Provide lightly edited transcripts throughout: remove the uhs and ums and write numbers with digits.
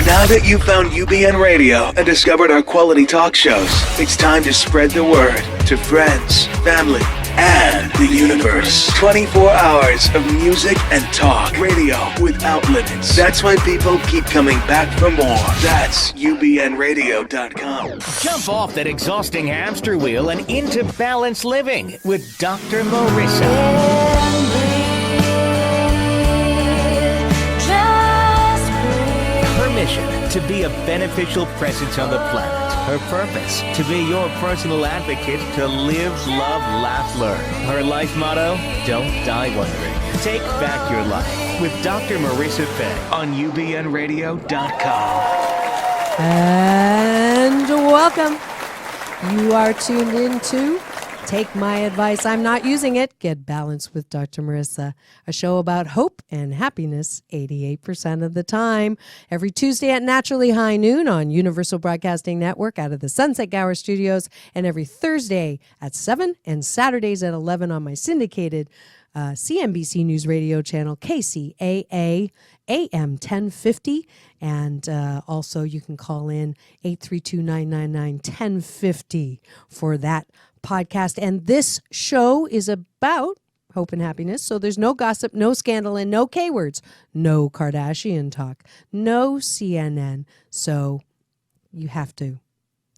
Now that you've found UBN Radio and discovered our quality talk shows, it's time to spread the word to friends, family, and the universe. 24 hours of music and talk. Radio without limits. That's why people keep coming back for more. That's UBNradio.com. Jump off that exhausting hamster wheel and into balanced living with Dr. Marissa. Her mission, to be a beneficial presence on the planet. Her purpose, to be your personal advocate to live, love, laugh, learn. Her life motto, don't die wondering. Take back your life with Dr. Marissa Fay on UBNradio.com. And welcome. You are tuned into Take My Advice. I'm not using it. Get Balanced with Dr. Marissa, a show about hope and happiness 88% of the time. Every Tuesday at naturally high noon on Universal Broadcasting Network out of the Sunset Gower Studios, and every Thursday at 7 and Saturdays at 11 on my syndicated CNBC News Radio channel, KCAA AM 1050. And also you can call in 832-999-1050 for that podcast. And this show is about hope and happiness. So there's no gossip, no scandal, and no K words, no Kardashian talk, no CNN. So you have to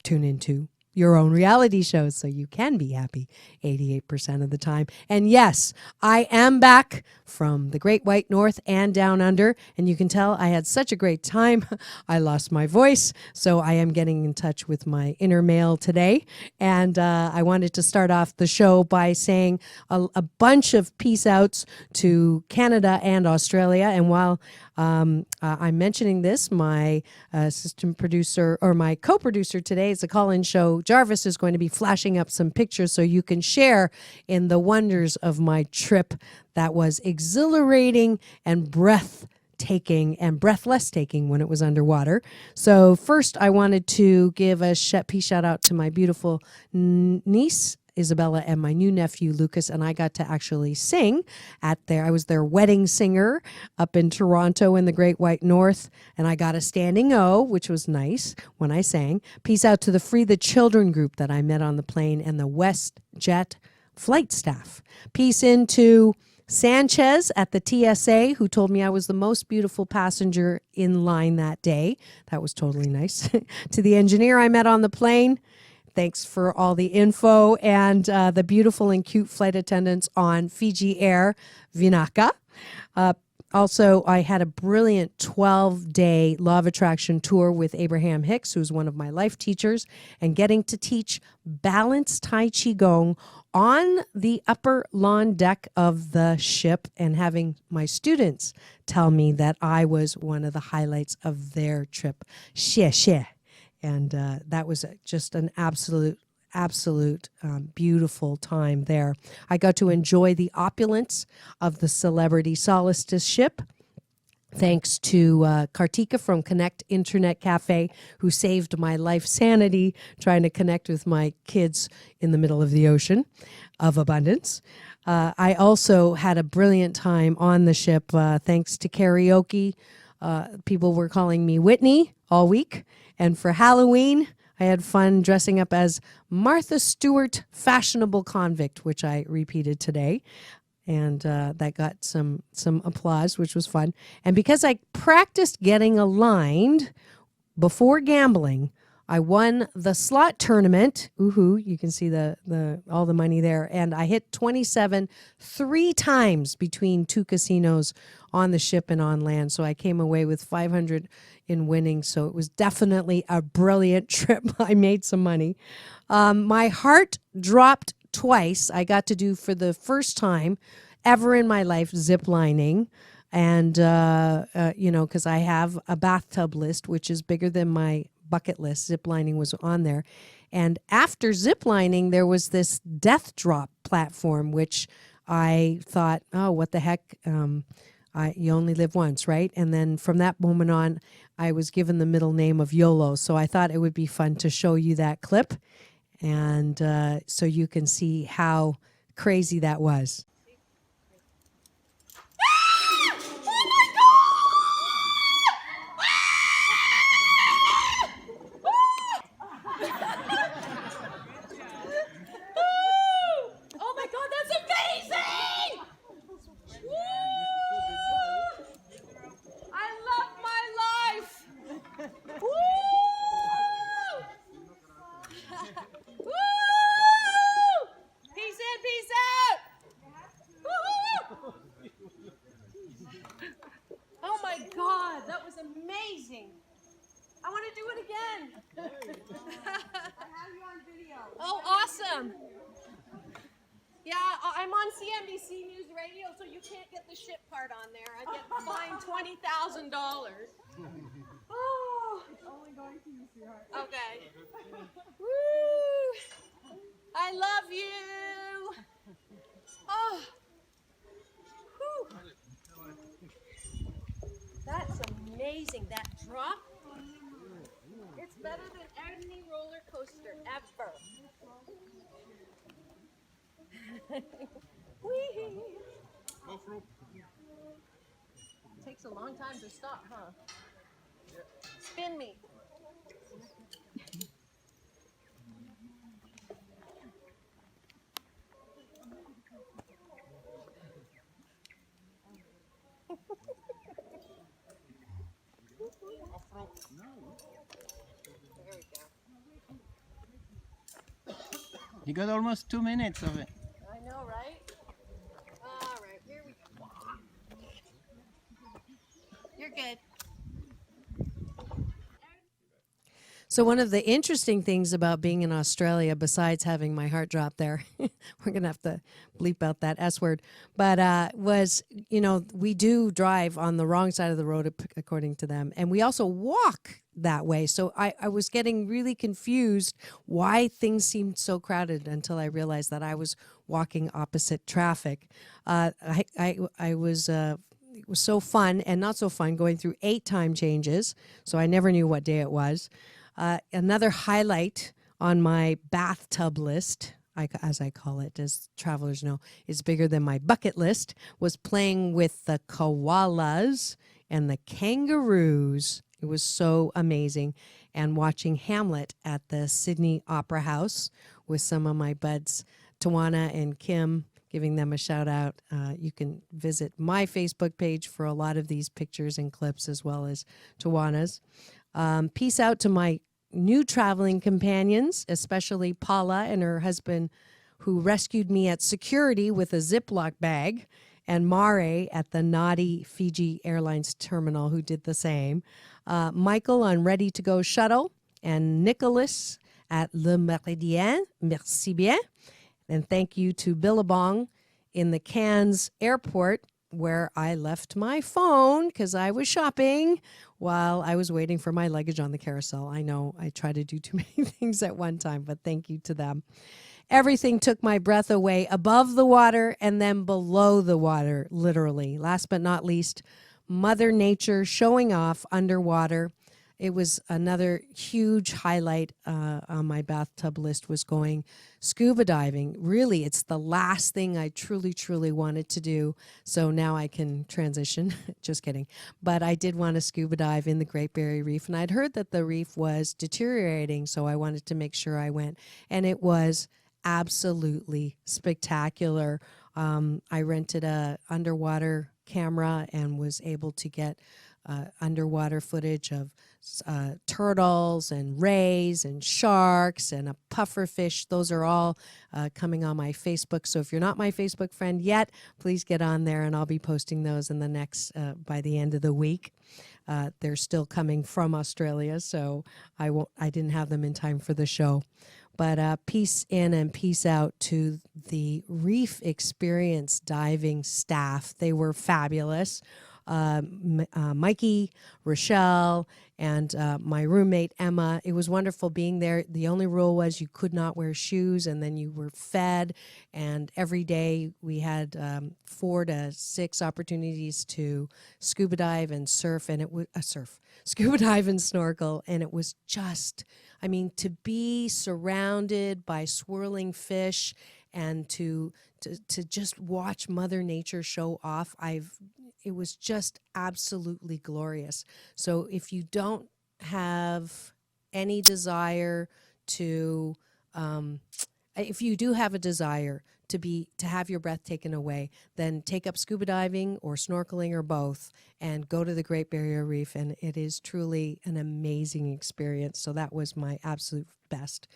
tune into your own reality shows so you can be happy 88% of the time. And yes, I am back from the Great White North and Down Under, and you can tell I had such a great time. I lost my voice, so I am getting in touch with my inner male today. And I wanted to start off the show by saying a bunch of peace outs to Canada and Australia. And while I'm mentioning this, my assistant producer, or my co-producer today, is the call-in show, Jarvis, is going to be flashing up some pictures so you can share in the wonders of my trip that was exhilarating and breathtaking and breathless-taking when it was underwater. So first, I wanted to give a peace shout-out to my beautiful niece, Isabella, and my new nephew, Lucas, and I got to actually sing I was their wedding singer up in Toronto in the Great White North, and I got a standing O, which was nice when I sang. Peace out to the Free the Children group that I met on the plane and the WestJet flight staff. Peace into Sanchez at the TSA, who told me I was the most beautiful passenger in line that day. That was totally nice. To the engineer I met on the plane, thanks for all the info, and the beautiful and cute flight attendants on Fiji Air, Vinaka. Also, I had a brilliant 12-day Law of Attraction tour with Abraham Hicks, who's one of my life teachers, and getting to teach balanced Tai Chi Gong on the upper lawn deck of the ship, and having my students tell me that I was one of the highlights of their trip. Xie. And that was just an absolute beautiful time there. I got to enjoy the opulence of the Celebrity Solstice ship, thanks to Kartika from Connect Internet Cafe, who saved my life sanity trying to connect with my kids in the middle of the ocean of abundance. I also had a brilliant time on the ship, thanks to karaoke. People were calling me Whitney all week. And for Halloween, I had fun dressing up as Martha Stewart, fashionable convict, which I repeated today. And that got some applause, which was fun. And because I practiced getting aligned before gambling, I won the slot tournament. Ooh, you can see the all the money there. And I hit 27 3 times between 2 casinos on the ship and on land. So I came away with 500 in winnings. So it was definitely a brilliant trip. I made some money. My heart dropped twice. I got to do, for the first time ever in my life, zip lining. And, because I have a bathtub list, which is bigger than my bucket list. Zip lining was on there. And after zip lining, there was this death drop platform, which I thought, oh, what the heck? You only live once, right? And then from that moment on, I was given the middle name of YOLO. So I thought it would be fun to show you that clip. And so you can see how crazy that was. my God, that was amazing. I want to do it again. I have you on video. Oh, awesome. Yeah, I'm on CNBC News Radio, so you can't get the shit part on there. I get fined $20,000. Oh. It's only going to you, sweetheart. Okay. Woo! I love you. Oh. Whew. That's amazing. That drop. It's better than any roller coaster ever. Whee! Takes a long time to stop, huh? Spin me. There we go. You got almost 2 minutes of it. I know, right? All right, here we go. You're good. So one of the interesting things about being in Australia, besides having my heart drop there, we're going to have to bleep out that S word, but was, we do drive on the wrong side of the road, according to them, and we also walk that way. So I was getting really confused why things seemed so crowded until I realized that I was walking opposite traffic. I was... it was so fun and not so fun going through 8 time changes, so I never knew what day it was. Another highlight on my bathtub list, as I call it, as travelers know, is bigger than my bucket list, was playing with the koalas and the kangaroos. It was so amazing. And watching Hamlet at the Sydney Opera House with some of my buds, Tawana and Kim, giving them a shout out. You can visit my Facebook page for a lot of these pictures and clips, as well as Tawana's. Peace out to my new traveling companions, especially Paula and her husband, who rescued me at security with a Ziploc bag, and Mare at the naughty Fiji Airlines terminal, who did the same. Michael on Ready to Go Shuttle, and Nicholas at Le Méridien. Merci bien. And thank you to Billabong in the Cairns airport, where I left my phone because I was shopping while I was waiting for my luggage on the carousel. I know I try to do too many things at one time, but thank you to them. Everything took my breath away, above the water and then below the water, literally. Last but not least, Mother Nature showing off underwater. It was another huge highlight on my bathtub list, was going scuba diving. Really, it's the last thing I truly, truly wanted to do. So now I can transition. Just kidding. But I did want to scuba dive in the Great Barrier Reef. And I'd heard that the reef was deteriorating, so I wanted to make sure I went. And it was absolutely spectacular. I rented a underwater camera and was able to get underwater footage of turtles and rays and sharks and a puffer fish. Those are all coming on my Facebook. So if you're not my Facebook friend yet, please get on there, and I'll be posting those in the next by the end of the week. They're still coming from Australia, so I didn't have them in time for the show. But peace in and peace out to the Reef Experience diving staff. They were fabulous. Mikey, Rochelle, and my roommate, Emma. It was wonderful being there. The only rule was you could not wear shoes, and then you were fed. And every day we had 4 to 6 opportunities to scuba dive and surf, and it was scuba dive and snorkel. And it was just, to be surrounded by swirling fish and to just watch Mother Nature show off, it was just absolutely glorious. So if you don't have any desire to, if you do have a desire to have your breath taken away, then take up scuba diving or snorkeling or both and go to the Great Barrier Reef. And it is truly an amazing experience. So that was my absolute best.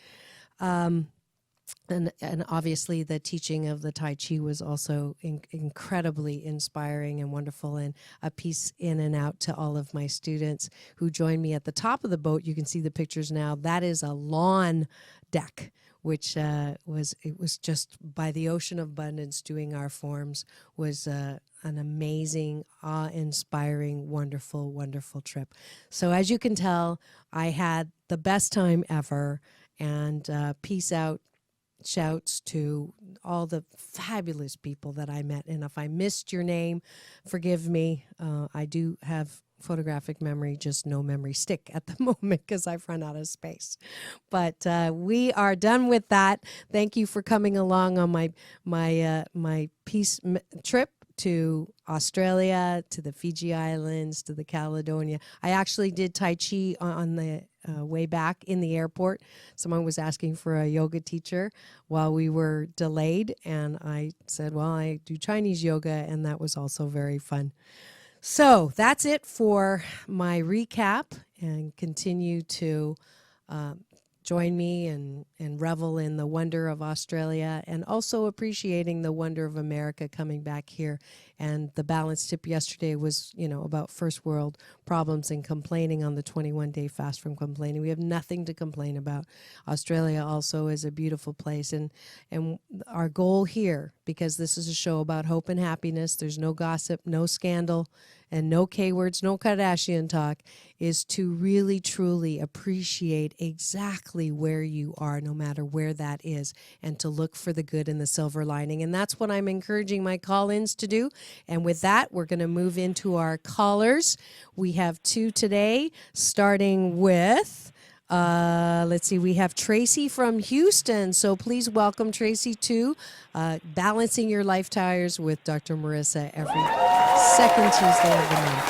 and obviously the teaching of the Tai Chi was also incredibly inspiring and wonderful, and a piece in and out to all of my students who joined me at the top of the boat. You can see the pictures now. That is a lawn deck, which was just by the ocean of abundance. Doing our forms was an amazing, awe-inspiring, wonderful, wonderful trip. So as you can tell, I had the best time ever, and peace out. Shouts to all the fabulous people that I met. And if I missed your name, forgive me. I do have photographic memory, just no memory stick at the moment because I've run out of space. But we are done with that. Thank you for coming along on my peace trip to Australia, to the Fiji Islands, to the Caledonia. I actually did Tai Chi on the way back in the airport. Someone was asking for a yoga teacher while we were delayed, and I said, well, I do Chinese yoga, and that was also very fun. So that's it for my recap, and continue to join me and revel in the wonder of Australia, and also appreciating the wonder of America coming back here. And the balance tip yesterday was, about first world problems and complaining on the 21-day fast from complaining. We have nothing to complain about. Australia also is a beautiful place. And our goal here, because this is a show about hope and happiness, there's no gossip, no scandal, and no K-words, no Kardashian talk, is to really, truly appreciate exactly where you are, no matter where that is, and to look for the good and the silver lining. And that's what I'm encouraging my call-ins to do. And with that, we're going to move into our callers. We have two today, starting with... let's see, we have Tracy from Houston. So please welcome Tracy to Balancing Your Life Tires with Dr. Marissa every second Tuesday of the month.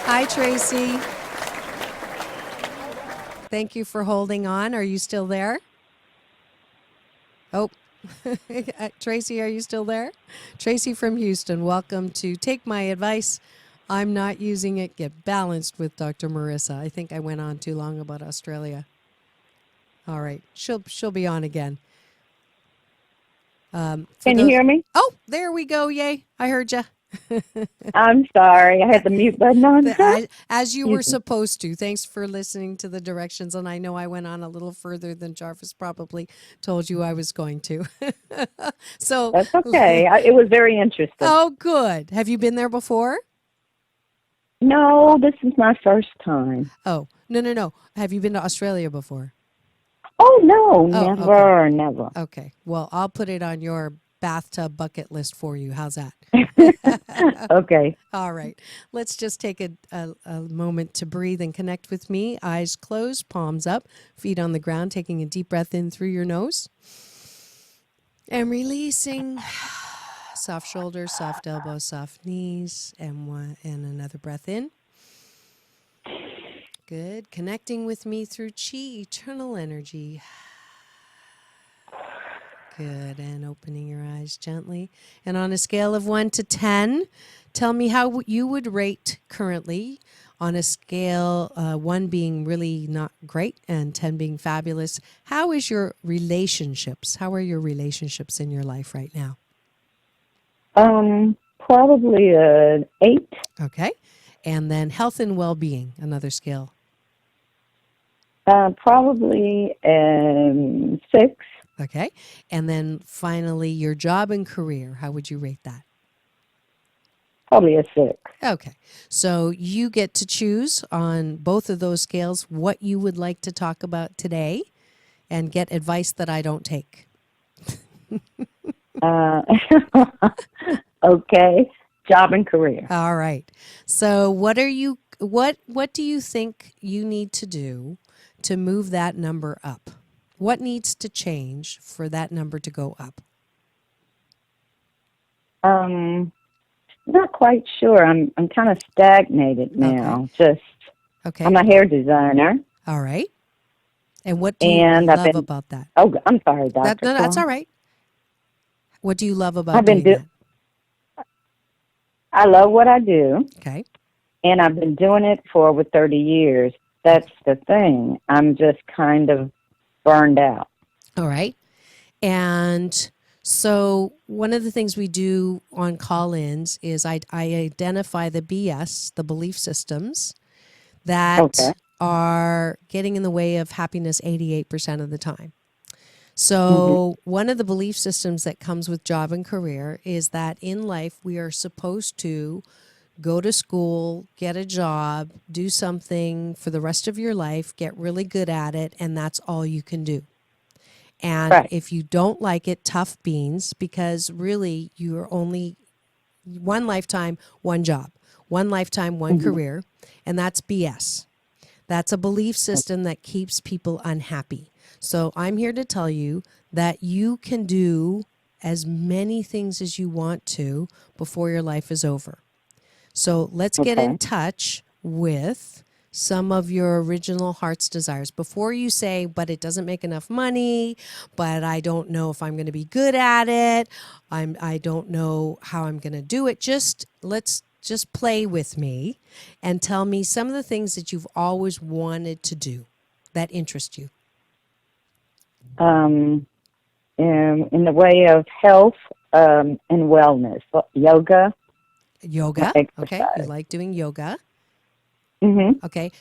Hi, Tracy. Thank you for holding on. Are you still there? Oh, Tracy, are you still there? Tracy from Houston, welcome to Take My Advice. I'm not using it. Get balanced with Dr. Marissa. I think I went on too long about Australia. All right. She'll be on again. Can you hear me? Oh, there we go. Yay. I heard you. I'm sorry. I had the mute button on. As you were supposed to. Thanks for listening to the directions. And I know I went on a little further than Jarvis probably told you I was going to. So that's okay. It was very interesting. Oh, good. Have you been there before? No, this is my first time. Oh, no. Have you been to Australia before? Oh, no, never. Okay. Well, I'll put it on your bathtub bucket list for you. How's that? Okay. All right. Let's just take a moment to breathe and connect with me. Eyes closed, palms up, feet on the ground, taking a deep breath in through your nose. And releasing. Soft shoulders, soft elbows, soft knees, and another breath in. Good. Connecting with me through chi, eternal energy. Good. And opening your eyes gently. And on a scale of 1 to 10, tell me how you would rate currently on a scale, 1 being really not great and 10 being fabulous. How is your relationships? How are your relationships in your life right now? Probably an 8. Okay. And then health and well-being, another scale. Probably 6. Okay. And then finally, your job and career, how would you rate that? Probably a 6. Okay. So you get to choose on both of those scales what you would like to talk about today and get advice that I don't take. Okay. Job and career. All right. So what do you think you need to do to move that number up? What needs to change for that number to go up? Not quite sure. I'm kind of stagnated now. Okay. I'm a hair designer. All right. And what do you love about that? Oh, I'm sorry, Doctor. No, that's all right. What do you love about doing that? I love what I do. Okay. And I've been doing it for over 30 years. That's the thing. I'm just kind of burned out. All right. And so one of the things we do on call-ins is I identify the BS, the belief systems that Okay. are getting in the way of happiness 88% of the time. Mm-hmm. So one of the belief systems that comes with job and career is that in life we are supposed to go to school, get a job, do something for the rest of your life, get really good at it, and that's all you can do. And Right. if you don't like it, tough beans, because really you're only one lifetime, one job, one lifetime, one Mm-hmm. career, and that's BS. That's a belief system that keeps people unhappy. So I'm here to tell you that you can do as many things as you want to before your life is over. So let's get in Okay. touch with some of your original heart's desires before you say, but it doesn't make enough money, but I don't know if I'm going to be good at it. I don't know how I'm going to do it. Let's just play with me and tell me some of the things that you've always wanted to do that interest you. In the way of health and wellness, yoga, Yoga. Okay. You exercise. like doing yoga. Mm-hmm. Okay.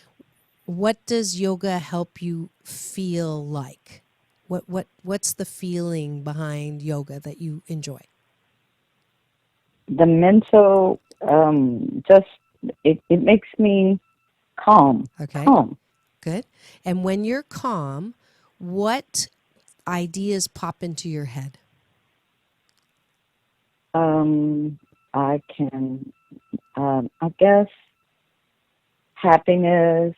What does yoga help you feel like? What's the feeling behind yoga that you enjoy? The mental, just it makes me calm. Okay. Calm. Good. And when you're calm, what ideas pop into your head? I can, I guess, happiness.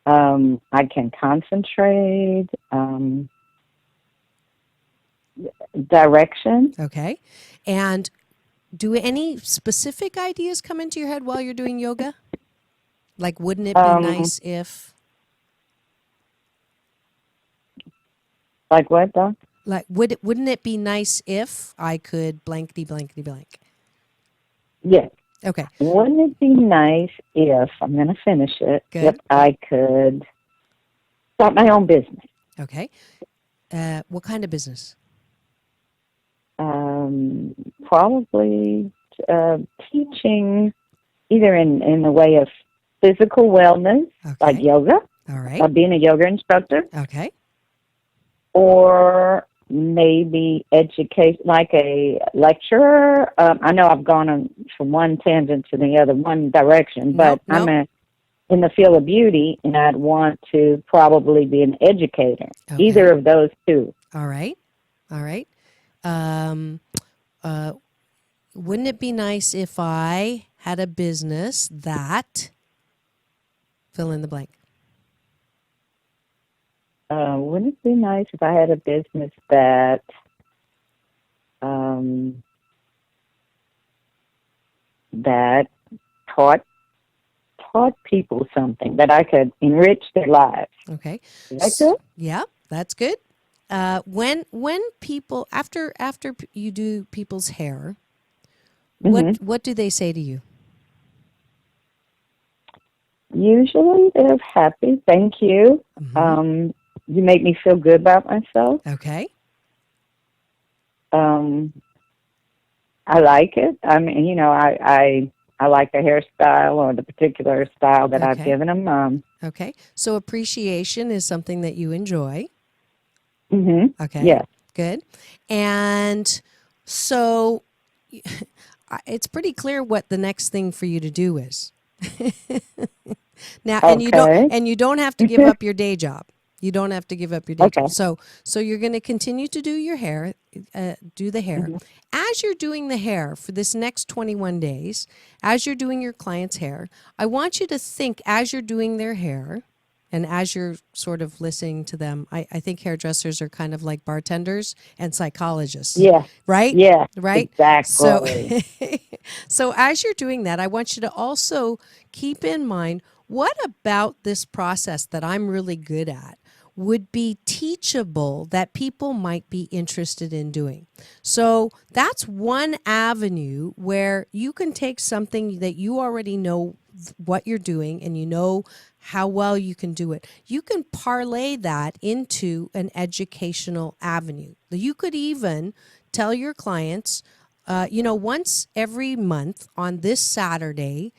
I can concentrate. Direction. Okay. And do any specific ideas come into your head while you're doing yoga? Like, wouldn't it be nice if, Like what, Doc? like, wouldn't it be nice if I could blankety blankety blank? Yes. Okay. Wouldn't it be nice if, I'm going to finish it, Good. if I could start my own business? Okay. What kind of business? Probably teaching either in the way of physical wellness, like Okay. yoga, All right. being a yoga instructor, Okay. or maybe educate, like a lecturer. I know I've gone from one tangent to the other, one direction, but Nope. I'm in the field of beauty, and I'd want to probably be an educator. Okay. Either of those two. All right. All right. Wouldn't it be nice if I had a business that fill in the blank? Wouldn't it be nice if I had a business that that taught people something, that I could enrich their lives? Okay. Is that good? Yeah, that's good. When people after you do people's hair, what do they say to you? Usually they're happy. Thank you. You make me feel good about myself. Okay. I like it. I mean, I like the hairstyle or the particular style that I've Okay. given them. Okay. So appreciation is something that you enjoy. Okay. Yes. Good. And so it's pretty clear what the next thing for you to do is. Now, and you don't have to give up your day job. You don't have to give up your day job. So you're going to continue to do your hair, do the hair. As you're doing the hair for this next 21 days, as you're doing your client's hair, I want you to think as you're doing their hair and as you're sort of listening to them. I think hairdressers are kind of like bartenders and psychologists. Yeah. Right? Yeah. Right? Exactly. So as you're doing that, I want you to also keep in mind, what about this process that I'm really good at would be teachable that people might be interested in doing? So that's one avenue where you can take something that you already know what you're doing and you know how well you can do it. You can parlay that into an educational avenue. You could even tell your clients, once every month on this Saturday,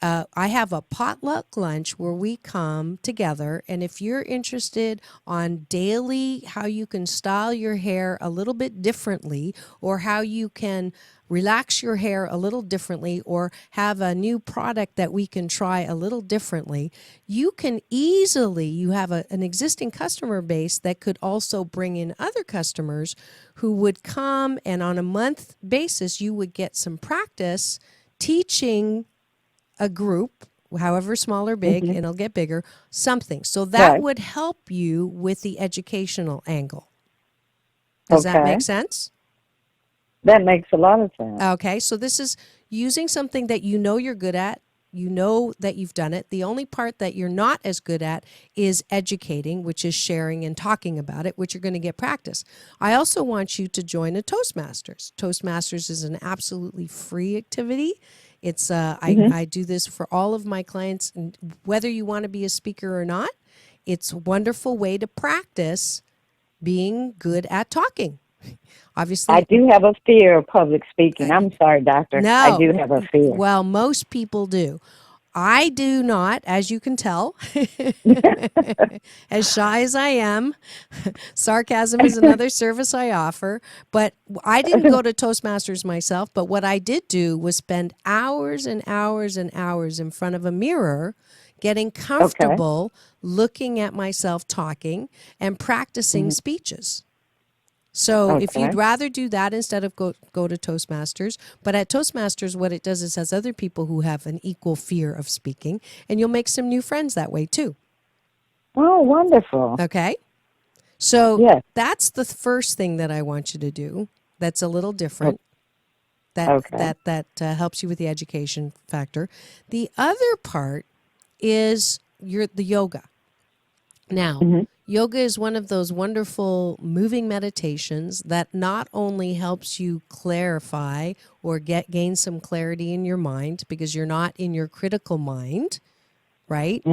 I have a potluck lunch where we come together. And if you're interested on daily how you can style your hair a little bit differently, or how you can relax your hair a little differently, or have a new product that we can try a little differently, you have an existing customer base that could also bring in other customers who would come, and on a month basis, you would get some practice teaching a group, however small or big, and it'll get bigger, something. So that would help you with the educational angle. Does that make sense? That makes a lot of sense. Okay, so this is using something that you know you're good at. You know that you've done it. The only part that you're not as good at is educating, which is sharing and talking about it, which you're going to get practice. I also want you to join a Toastmasters. Toastmasters is an absolutely free activity. It's I do this for all of my clients, and whether you want to be a speaker or not, it's a wonderful way to practice being good at talking. Obviously, I do have a fear of public speaking. I'm sorry, doctor. No, I do have a fear. Well, most people do. I do not, as you can tell, as shy as I am. Sarcasm is another service I offer. But I didn't go to Toastmasters myself. But what I did do was spend hours and hours and hours in front of a mirror, getting comfortable, looking at myself talking, and practicing speeches. So if you'd rather do that instead of go to Toastmasters, but at Toastmasters, what it does is has other people who have an equal fear of speaking, and you'll make some new friends that way too. Oh, wonderful. Okay. So that's the first thing that I want you to do. That's a little different. That helps you with the education factor. The other part is the yoga. Now, yoga is one of those wonderful moving meditations that not only helps you clarify or gain some clarity in your mind, because you're not in your critical mind, right?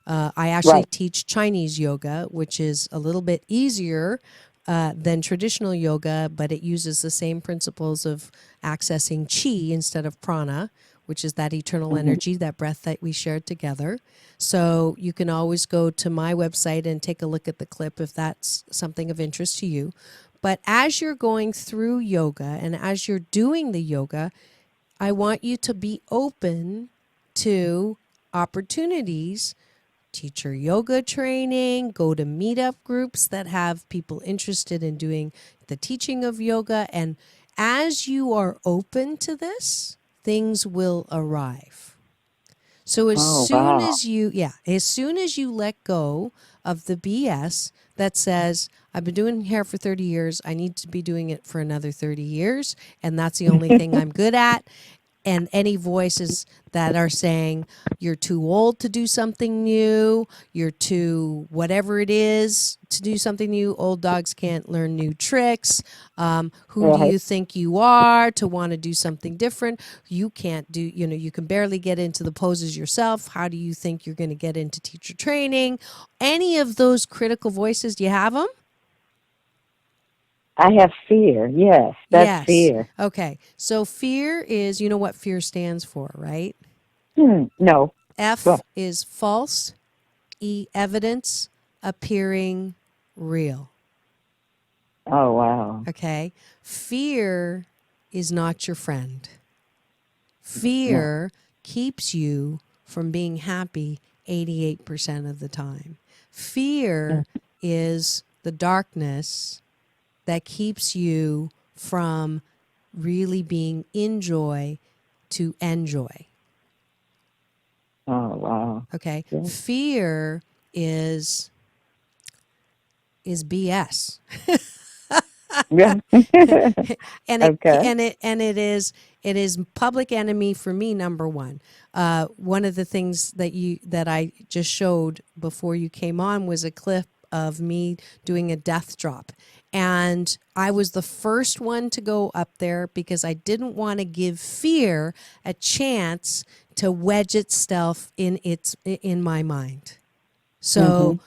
I actually teach Chinese yoga, which is a little bit easier than traditional yoga, but it uses the same principles of accessing chi instead of prana, which is that eternal energy, that breath that we shared together. So you can always go to my website and take a look at the clip if that's something of interest to you. But as you're going through yoga and as you're doing the yoga, I want you to be open to opportunities, teacher yoga training, go to meetup groups that have people interested in doing the teaching of yoga. And as you are open to this, things will arrive. So as soon as you let go of the BS that says, I've been doing hair for 30 years, I need to be doing it for another 30 years, and that's the only thing I'm good at, and any voices that are saying you're too old to do something new, you're too whatever it is to do something new, old dogs can't learn new tricks, who do you think you are to want to do something different? You can't do, you can barely get into the poses yourself. How do you think you're going to get into teacher training? Any of those critical voices, do you have them? I have fear. Yes, that's fear. Okay. So fear is, you know what fear stands for, right? No. F is false, E, evidence, appearing real. Oh, wow. Okay. Fear is not your friend. Fear keeps you from being happy 88% of the time. Fear is the darkness that keeps you from really being in joy to enjoy. Oh, wow. Okay. Yeah. Fear is BS. and it is public enemy for me, number one. One of the things that I just showed before you came on was a clip of me doing a death drop. And I was the first one to go up there because I didn't want to give fear a chance to wedge itself in my mind. So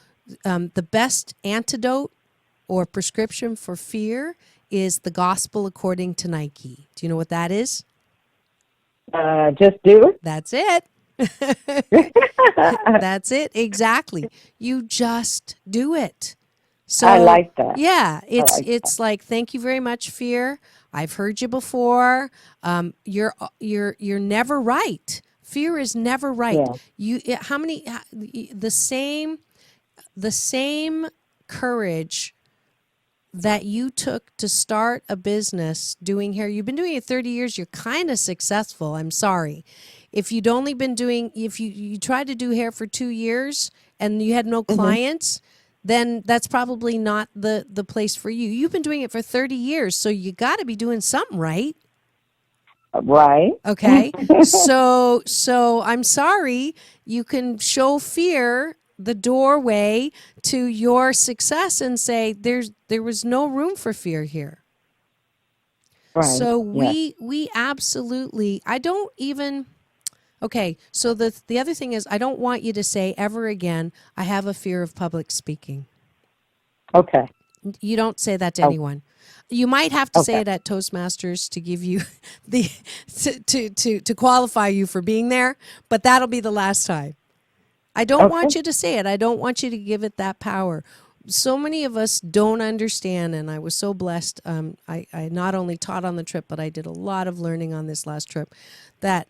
the best antidote or prescription for fear is the gospel according to Nike. Do you know what that is? Just do it. That's it. That's it. Exactly. You just do it. So I like that. Yeah, like it's like, thank you very much, fear. I've heard you before. You're never right. Fear is never right. Yeah. The same courage that you took to start a business doing hair. You've been doing it 30 years. You're kind of successful. I'm sorry. If you'd only been doing, if you tried to do hair for 2 years and you had no clients, then that's probably not the place for you. You've been doing it for 30 years, so you got to be doing something right. Right. Okay. So I'm sorry. You can show fear the doorway to your success and say there was no room for fear here. Right. So we absolutely, I don't even. Okay, so the other thing is, I don't want you to say ever again, I have a fear of public speaking. Okay. You don't say that to anyone. You might have to say it at Toastmasters to give you the to qualify you for being there, but that'll be the last time. I don't want you to say it. I don't want you to give it that power. So many of us don't understand, and I was so blessed. I not only taught on the trip, but I did a lot of learning on this last trip, that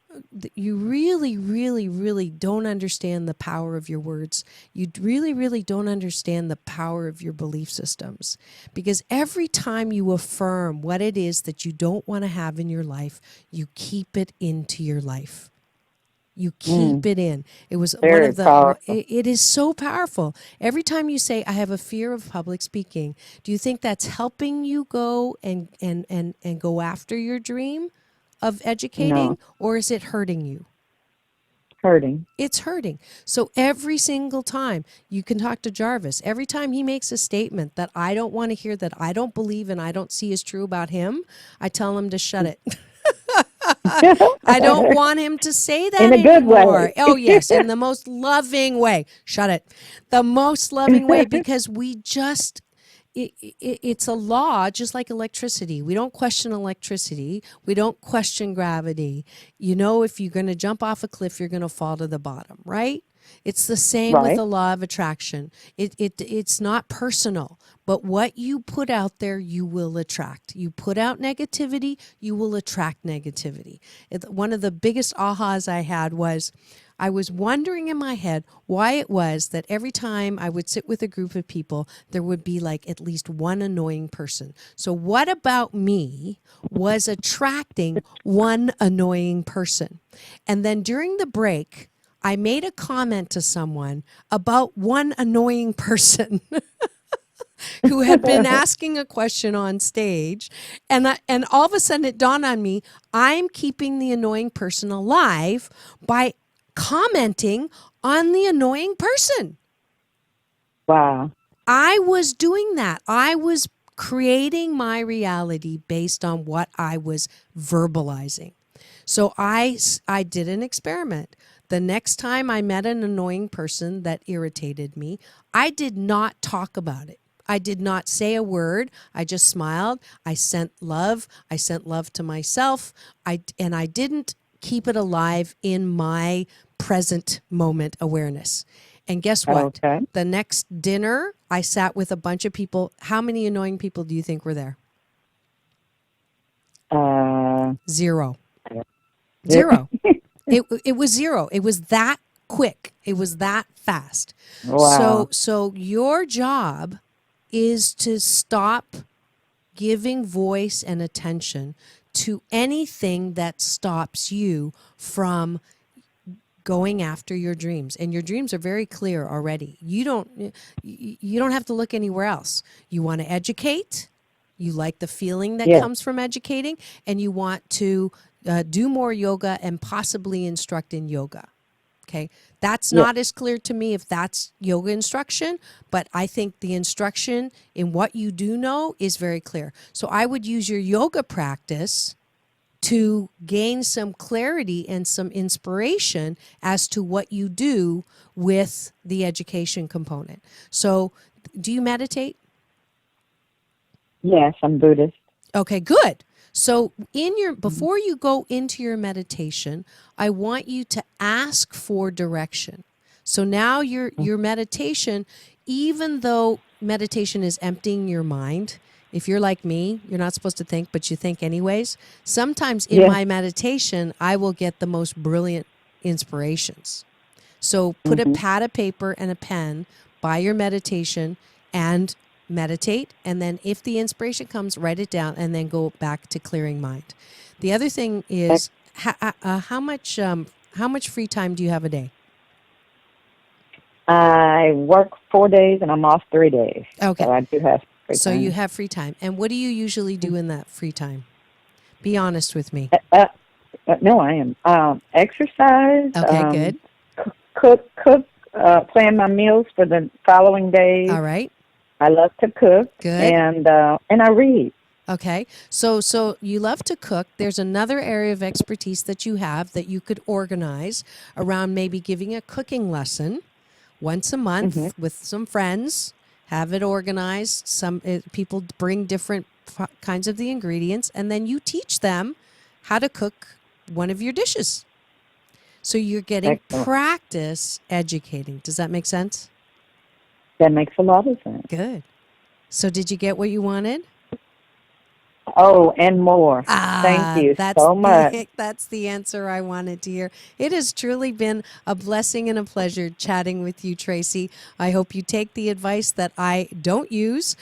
you really, really, really don't understand the power of your words. You really, really don't understand the power of your belief systems. Because every time you affirm what it is that you don't want to have in your life, you keep it into your life. You keep it in. It was Very one of the. powerful. It is so powerful. Every time you say, "I have a fear of public speaking," do you think that's helping you go and go after your dream of educating, or is it hurting you? Hurting. It's hurting. So every single time, you can talk to Jarvis. Every time he makes a statement that I don't want to hear, that I don't believe and I don't see as true about him, I tell him to shut it. I don't want him to say that In a good anymore. way. Oh, yes, in the most loving way. Shut it. The most loving way, because we just, it's a law, just like electricity. We don't question electricity. We don't question gravity. You know, if you're going to jump off a cliff, you're going to fall to the bottom, right? It's the same with the law of attraction. It's not personal, but what you put out there, you will attract. You put out negativity, you will attract negativity. One of the biggest ahas I had was, I was wondering in my head why it was that every time I would sit with a group of people, there would be like at least one annoying person. So what about me was attracting one annoying person? And then during the break, I made a comment to someone about one annoying person who had been asking a question on stage. And all of a sudden it dawned on me, I'm keeping the annoying person alive by commenting on the annoying person. Wow. I was doing that. I was creating my reality based on what I was verbalizing. So I did an experiment. The next time I met an annoying person that irritated me, I did not talk about it. I did not say a word. I just smiled. I sent love. I sent love to myself. I didn't keep it alive in my present moment awareness. And guess what? Okay. The next dinner, I sat with a bunch of people. How many annoying people do you think were there? Zero. It was zero. It was that quick. It was that fast. Wow. So your job is to stop giving voice and attention to anything that stops you from going after your dreams. And your dreams are very clear already. You don't have to look anywhere else. You want to educate. You like the feeling that comes from educating, and you want to do more yoga and possibly instruct in yoga. Okay, that's not as clear to me if that's yoga instruction, but I think the instruction in what you do know is very clear. So I would use your yoga practice to gain some clarity and some inspiration as to what you do with the education component. So, do you meditate? Yes, I'm Buddhist. Okay, good. So before you go into your meditation, I want you to ask for direction. So now your meditation, even though meditation is emptying your mind, if you're like me, you're not supposed to think, but you think anyways. Sometimes in my meditation, I will get the most brilliant inspirations. So put a pad of paper and a pen by your meditation and meditate. And then if the inspiration comes, write it down and then go back to clearing mind. The other thing is how much free time do you have a day? I work 4 days and I'm off 3 days. Okay. So I do have free time. So you have free time. And what do you usually do in that free time? Be honest with me. No, I am. Exercise. Okay, good. Cook, plan my meals for the following days. All right. I love to cook. Good. And I read. Okay. So you love to cook. There's another area of expertise that you have that you could organize around maybe giving a cooking lesson once a month with some friends. Have it organized. Some people bring different kinds of the ingredients, and then you teach them how to cook one of your dishes. So you're getting practice educating. Does that make sense? That makes a lot of sense. Good. So did you get what you wanted? Oh, and more. Thank you so much. That's the answer I wanted to hear. It has truly been a blessing and a pleasure chatting with you, Tracy. I hope you take the advice that I don't use,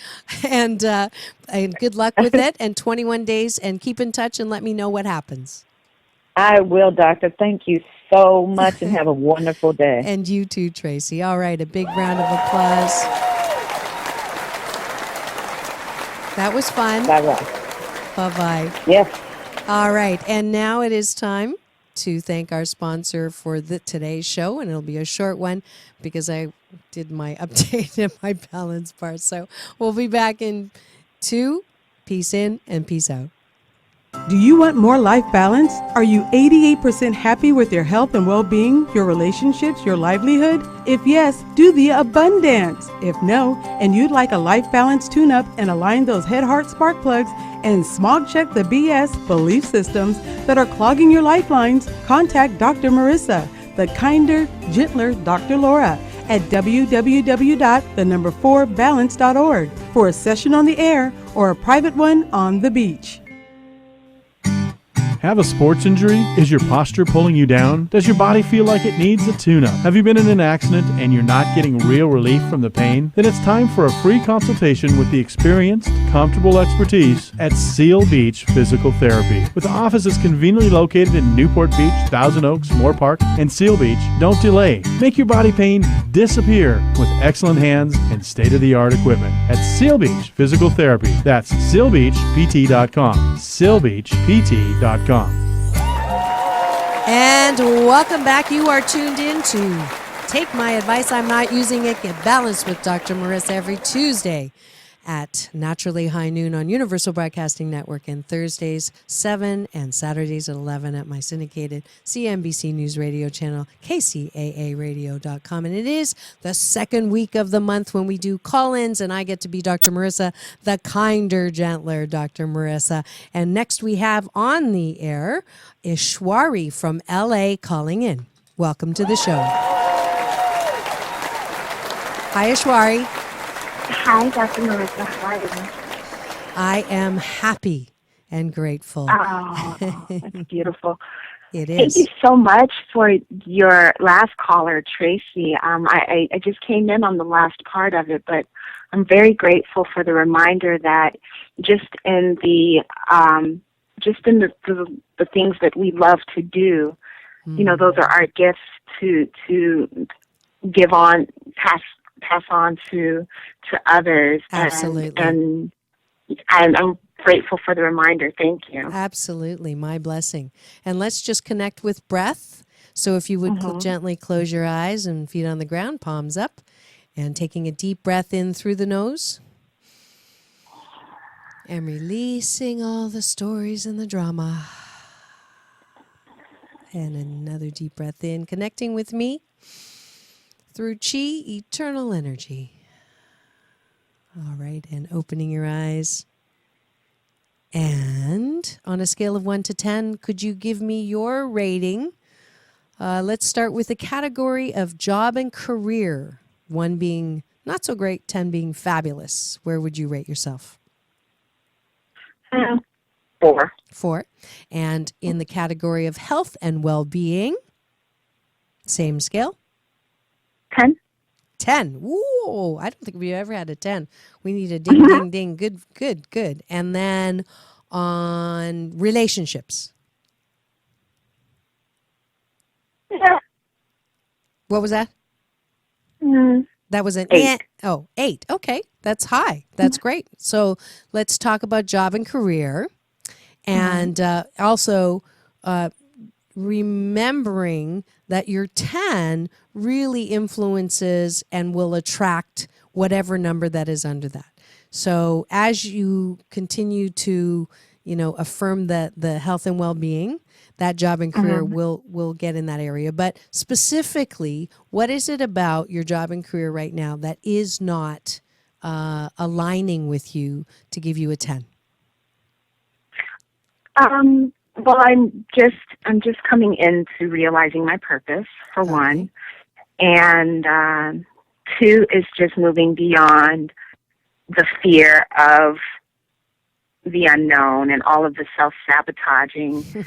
and good luck with it, and 21 days, and keep in touch and let me know what happens. I will, Doctor. Thank you so much, and have a wonderful day. And you too, Tracy. All right, a big round of applause. That was fun. Bye-bye. Bye-bye. Yes. All right. And now it is time to thank our sponsor for today's show. And it'll be a short one because I did my update and my balance part. So we'll be back in 2. Peace in and peace out. Do you want more life balance? Are you 88% happy with your health and well-being, your relationships, your livelihood? If yes, do the abundance. If no, and you'd like a life balance tune-up and align those head, heart, spark plugs and smog check the BS belief systems that are clogging your lifelines, contact Dr. Marissa, the kinder, gentler Dr. Laura at www.4balance.org for a session on the air or a private one on the beach. Have a sports injury? Is your posture pulling you down? Does your body feel like it needs a tune-up? Have you been in an accident and you're not getting real relief from the pain? Then it's time for a free consultation with the experienced, comfortable expertise at Seal Beach Physical Therapy. With offices conveniently located in Newport Beach, Thousand Oaks, Moore Park, and Seal Beach, don't delay. Make your body pain disappear with excellent hands and state-of-the-art equipment at Seal Beach Physical Therapy. That's SealBeachPT.com. SealBeachPT.com. And welcome back. You are tuned in to Take My Advice, I'm Not Using It, Get Balanced with Dr. Marissa every Tuesday at naturally high noon on Universal Broadcasting Network, and Thursdays 7 and Saturdays at 11 at my syndicated CNBC News Radio channel, KCAAradio.com. And it is the second week of the month when we do call-ins, and I get to be Dr. Marissa, the kinder, gentler Dr. Marissa. And next we have on the air Ishwari from LA calling in. Welcome to the show. Hi, Ishwari. Hi, Dr. Marissa. How are you? I am happy and grateful. Oh, that's beautiful. It is. Thank you so much for your last caller, Tracy. I just came in on the last part of it, but I'm very grateful for the reminder that just in the things that we love to do, you know, those are our gifts to give on, pass on to others. Absolutely. And I'm grateful for the reminder. Thank you. Absolutely. My blessing. And let's just connect with breath. So if you would gently close your eyes and feet on the ground, palms up, and taking a deep breath in through the nose and releasing all the stories and the drama. And another deep breath in, connecting with me through chi, eternal energy. All right, and opening your eyes. And on a scale of 1 to 10, could you give me your rating? Let's start with the category of job and career. 1 being not so great, 10 being fabulous. Where would you rate yourself? 4. 4. And in the category of health and well-being, same scale? 10. 10. Ooh, I don't think we've ever had a 10. We need a ding, ding, ding. Good, good, good. And then on relationships. Yeah. What was that? That was an 8. 8. Okay, that's high. That's great. So let's talk about job and career. And also remembering that your 10 really influences and will attract whatever number that is under that. So as you continue to, affirm the health and well-being, that job and career will get in that area. But specifically, what is it about your job and career right now that is not aligning with you to give you a 10? Well, I'm just coming into realizing my purpose, for one, and 2 is just moving beyond the fear of the unknown and all of the self-sabotaging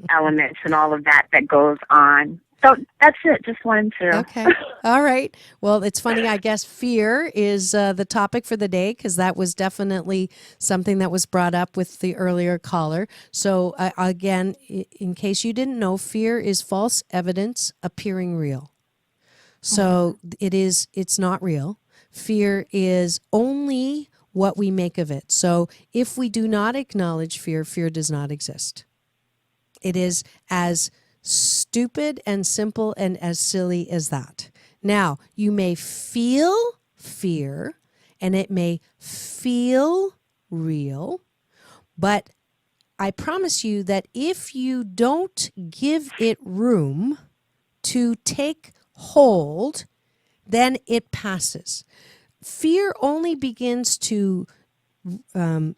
elements and all of that goes on. So that's it. Just wanted to. Okay. All right. Well, it's funny. I guess fear is the topic for the day because that was definitely something that was brought up with the earlier caller. So again, in case you didn't know, fear is false evidence appearing real. So it's not real. Fear is only what we make of it. So if we do not acknowledge fear, fear does not exist. It is as stupid and simple and as silly as that. Now, you may feel fear and it may feel real, but I promise you that if you don't give it room to take hold, then it passes. Fear only begins to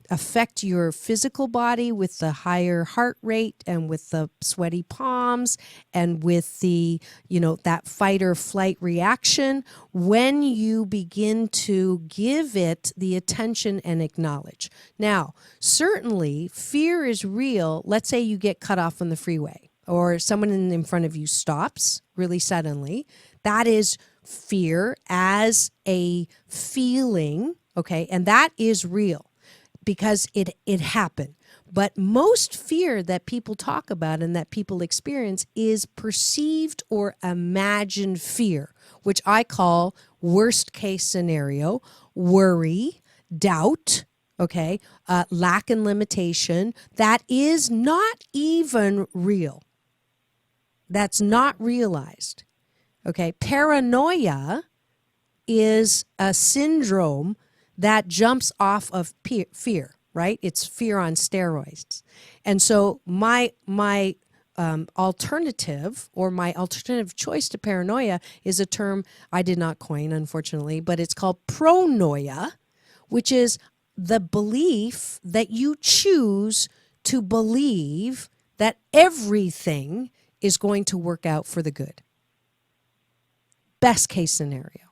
affect your physical body with the higher heart rate and with the sweaty palms and with the, that fight or flight reaction when you begin to give it the attention and acknowledge. Now, certainly fear is real. Let's say you get cut off on the freeway or someone in front of you stops really suddenly. That is fear as a feeling, okay? And that is real because it happened. But most fear that people talk about and that people experience is perceived or imagined fear, which I call worst case scenario, worry, doubt, okay, lack and limitation. That is not even real. That's not realized. Okay, paranoia is a syndrome that jumps off of fear, right? It's fear on steroids. And so my alternative or my alternative choice to paranoia is a term I did not coin, unfortunately, but it's called pronoia, which is the belief that you choose to believe that everything is going to work out for the good. Best case scenario.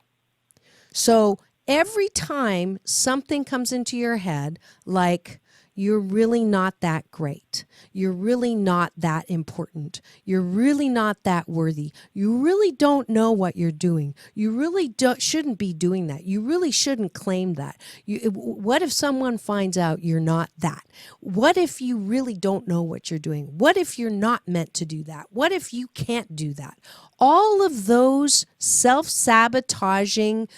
So every time something comes into your head, like you're really not that great, you're really not that important, you're really not that worthy, you really don't know what you're doing, you really shouldn't be doing that, you really shouldn't claim that. What if someone finds out you're not that? What if you really don't know what you're doing? What if you're not meant to do that? What if you can't do that? All of those self-sabotaging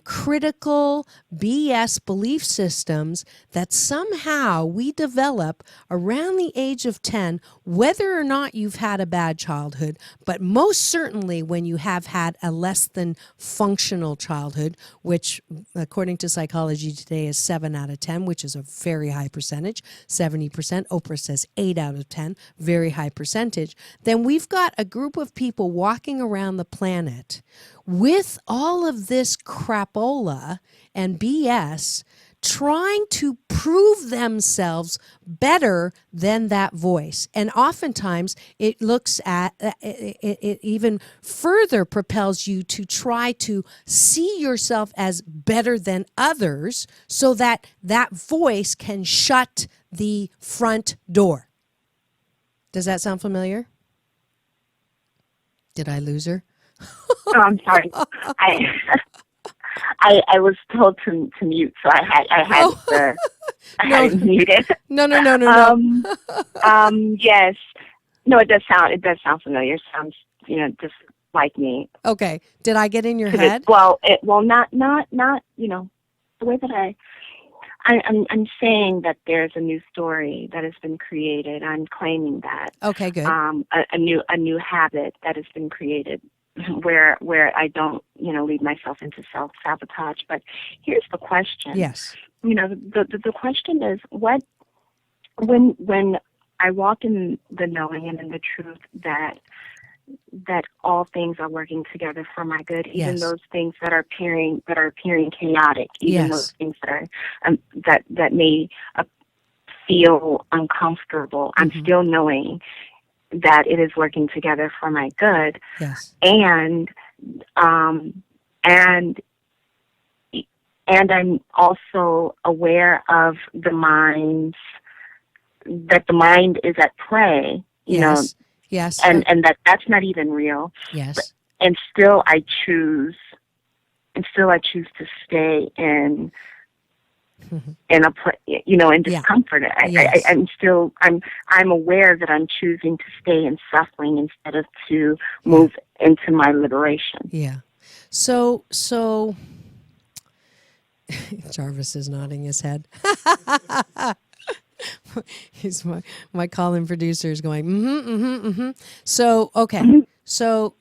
critical BS belief systems that somehow we develop around the age of 10, whether or not you've had a bad childhood, but most certainly when you have had a less than functional childhood, which according to Psychology Today is 7 out of 10, which is a very high percentage, 70%. Oprah says 8 out of 10, very high percentage. Then we've got a group of people walking around the planet with all of this crapola and BS, trying to prove themselves better than that voice. And oftentimes it looks at, it even further propels you to try to see yourself as better than others so that that voice can shut the front door. Does that sound familiar? Did I lose her? Oh, I'm sorry. I was told to mute, so I had to mute it. No. Yes. No, it does sound familiar. It sounds, just like me. Okay. Did I get in your head? Not, the way that I'm saying that there's a new story that has been created. I'm claiming that. Okay, good. A new habit that has been created where I don't, lead myself into self-sabotage. But here's the question. Yes. The question is when I walk in the knowing and in the truth that all things are working together for my good, even Yes. those things that are appearing chaotic, even Yes. those things that are that may feel uncomfortable. I'm still knowing that it is working together for my good. Yes. And I'm also aware of the mind is at play, Yes. Yes. and that's not even real. Yes. And still I choose to stay in a in discomfort. Yes. I'm aware that I'm choosing to stay in suffering instead of to move into my liberation. Yeah. So Jarvis is nodding his head. He's my call-in producer is going, So, okay. So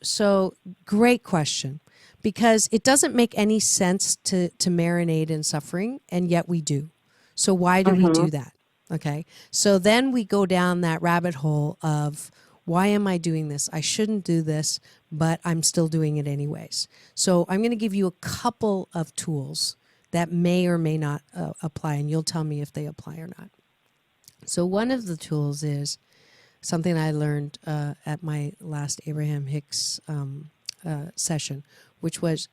great question. Because it doesn't make any sense to marinate in suffering, and yet we do. So why do we do that? Okay. So then we go down that rabbit hole of, why am I doing this? I shouldn't do this, but I'm still doing it anyways. So I'm going to give you a couple of tools that may or may not apply, and you'll tell me if they apply or not. So one of the tools is something I learned at my last Abraham Hicks session, which was,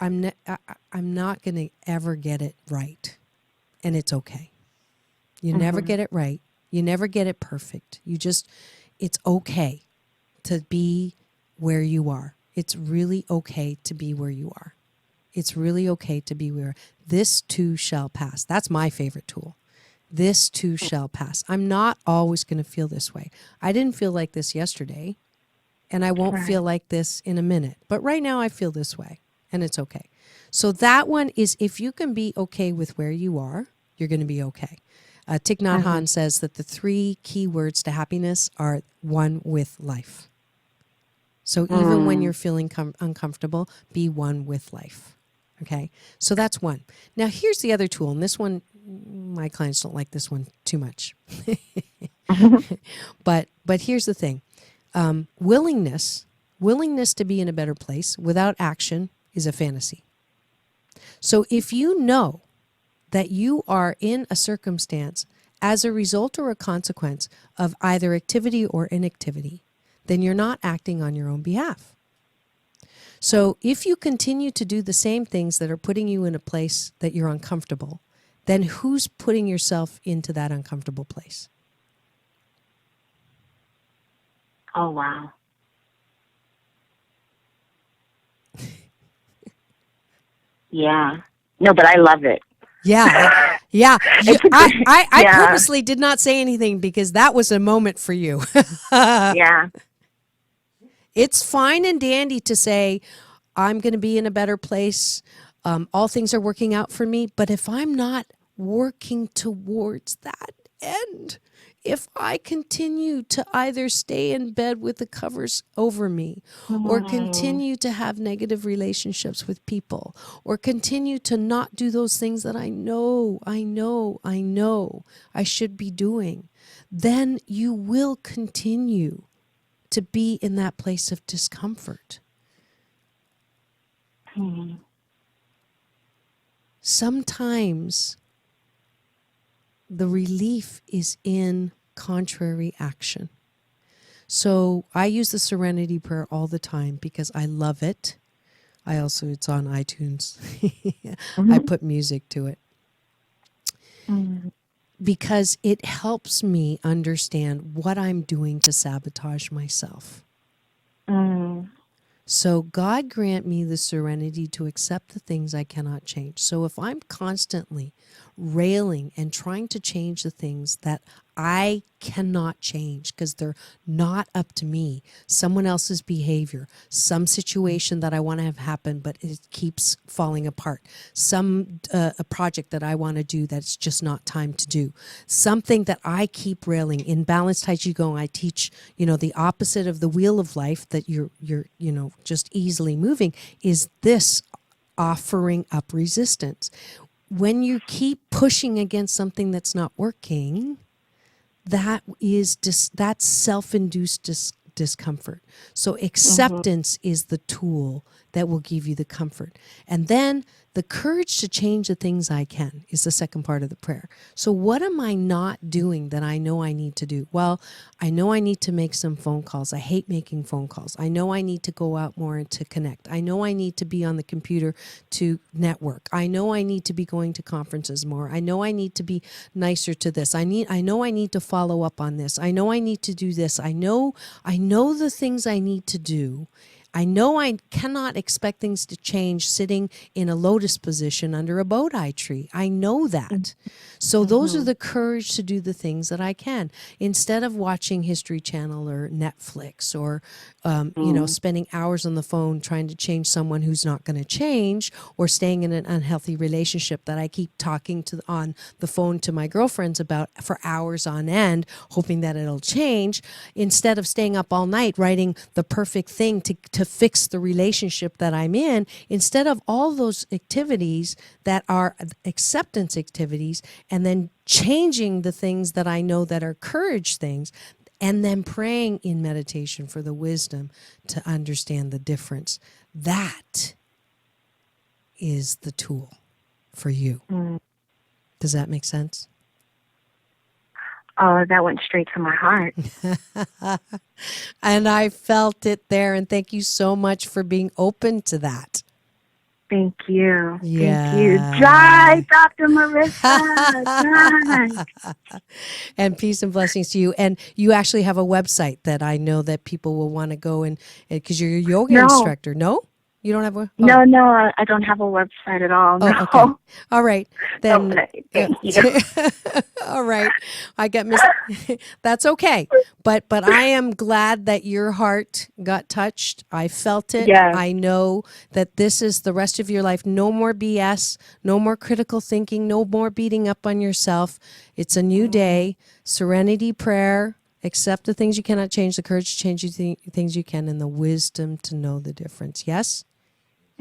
I'm not going to ever get it right, and it's okay. You never get it right. You never get it perfect. It's okay to be where you are. It's really okay to be where you are. It's really okay to be where this too shall pass. That's my favorite tool. This too shall pass. I'm not always going to feel this way. I didn't feel like this yesterday, and I won't feel like this in a minute. But right now I feel this way, and it's okay. So that one is, if you can be okay with where you are, you're going to be okay. Thich Nhat Hanh says that the 3 key words to happiness are one with life. So even when you're feeling uncomfortable, be one with life. Okay? So that's one. Now here's the other tool, and this one, my clients don't like this one too much. But here's the thing. Willingness to be in a better place without action is a fantasy. So if you know that you are in a circumstance as a result or a consequence of either activity or inactivity, then you're not acting on your own behalf. So if you continue to do the same things that are putting you in a place that you're uncomfortable, then who's putting yourself into that uncomfortable place? Oh, wow. Yeah. No, but I love it. Yeah. Yeah. I purposely did not say anything because that was a moment for you. Yeah. It's fine and dandy to say, I'm going to be in a better place all things are working out for me. But if I'm not working towards that end, if I continue to either stay in bed with the covers over me or continue to have negative relationships with people or continue to not do those things that I know I should be doing, then you will continue to be in that place of discomfort. Sometimes the relief is in contrary action. So I use the Serenity Prayer all the time because I love it. It's on iTunes. I put music to it. Because it helps me understand what I'm doing to sabotage myself. So God grant me the serenity to accept the things I cannot change. So if I'm constantly railing and trying to change the things that I cannot change because they're not up to me, someone else's behavior, some situation that I want to have happen, but it keeps falling apart, a project that I want to do that's just not time to do, something that I keep railing. In Balanced Tai Chi Gong, I teach, the opposite of the wheel of life that you're just easily moving is this offering up resistance. When you keep pushing against something that's not working, that's self-induced discomfort. So acceptance is the tool that will give you the comfort. And then the courage to change the things I can is the second part of the prayer. So what am I not doing that I know I need to do? Well, I know I need to make some phone calls. I hate making phone calls. I know I need to go out more and to connect. I know I need to be on the computer to network. I know I need to be going to conferences more. I know I need to be nicer to this. I know I need to follow up on this. I know I need to do this. I know the things I need to do. I know I cannot expect things to change sitting in a lotus position under a bodhi tree. I know that. So those are the courage to do the things that I can. Instead of watching History Channel or Netflix or, spending hours on the phone trying to change someone who's not going to change, or staying in an unhealthy relationship that I keep talking to on the phone to my girlfriends about for hours on end, hoping that it'll change, instead of staying up all night writing the perfect thing to fix the relationship that I'm in, instead of all those activities that are acceptance activities, and then changing the things that I know that are courage things, and then praying in meditation for the wisdom to understand the difference. That is the tool for you. Does that make sense? Oh, that went straight to my heart. And I felt it there. And thank you so much for being open to that. Thank you. Yeah. Thank you. Drive, Dr. Marissa. Drive. And peace and blessings to you. And you actually have a website that I know that people will want to go and, because you're a yoga instructor. No? You don't have a? Oh. No, I don't have a website at all. No. Okay. All right. Then. Thank you. All right. I got That's okay. But I am glad that your heart got touched. I felt it. Yes. I know that this is the rest of your life. No more BS. No more critical thinking. No more beating up on yourself. It's a new day. Serenity prayer. Accept the things you cannot change. The courage to change the things you can. And the wisdom to know the difference. Yes?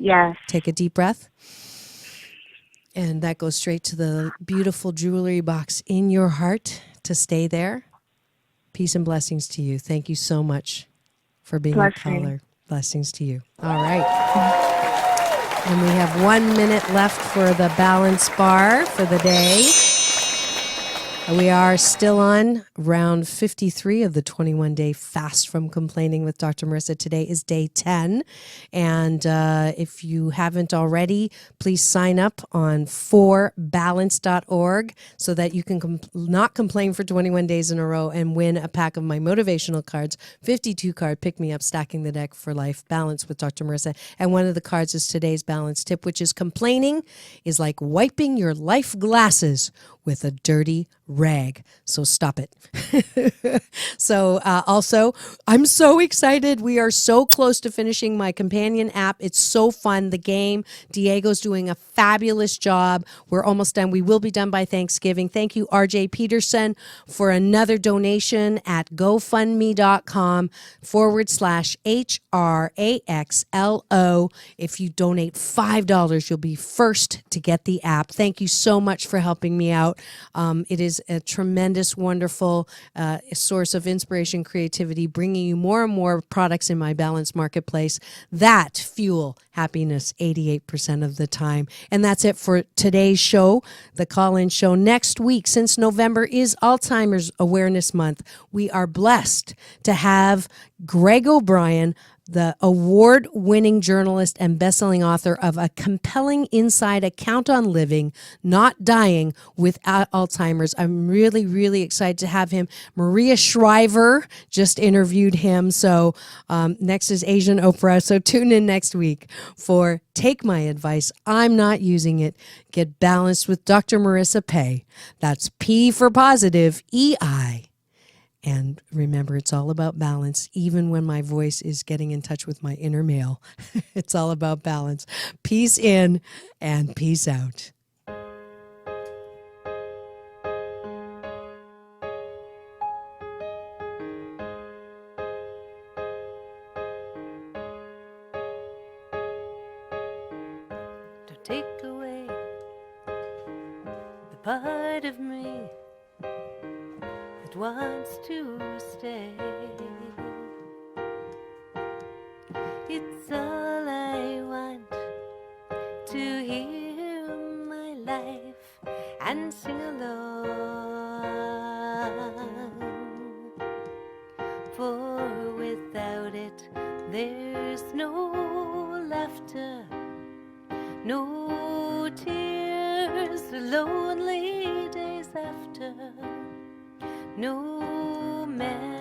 Yes. Take a deep breath. And that goes straight to the beautiful jewelry box in your heart to stay there. Peace and blessings to you. Thank you so much for being a caller. Blessings to you. All right. And we have 1 minute left for the balance bar for the day. We are still on round 53 of the 21-day fast from complaining with Dr. Marissa. Today is day 10. And if you haven't already, please sign up on forbalance.org so that you can not complain for 21 days in a row and win a pack of my motivational cards, 52 card Pick Me Up, Stacking the Deck for Life, Balance with Dr. Marissa. And one of the cards is today's balance tip, which is complaining is like wiping your life glasses with a dirty rag. So stop it. So also, I'm so excited. We are so close to finishing my companion app. It's so fun. The game, Diego's doing a fabulous job. We're almost done. We will be done by Thanksgiving. Thank you, RJ Peterson, for another donation at GoFundMe.com/HRAXLO. If you donate $5, you'll be first to get the app. Thank you so much for helping me out. It is a tremendous, wonderful source of inspiration, creativity, bringing you more and more products in my balanced marketplace that fuel happiness 88% of the time. And that's it for today's show, the call-in show. Next week, since November is Alzheimer's Awareness Month, we are blessed to have Greg O'Brien, the award-winning journalist and best-selling author of A Compelling Inside Account on Living, Not Dying with Alzheimer's. I'm really, really excited to have him. Maria Shriver just interviewed him. So next is Asian Oprah. So tune in next week for Take My Advice. I'm Not Using It. Get Balanced with Dr. Marissa Pei. That's P for positive, EI. And remember, it's all about balance. Even when my voice is getting in touch with my inner male, it's all about balance. Peace in and peace out. To take away the part of me that wants to stay. It's all I want, to hear my life and sing along. For without it, there's no laughter, no tears, lonely days after. No man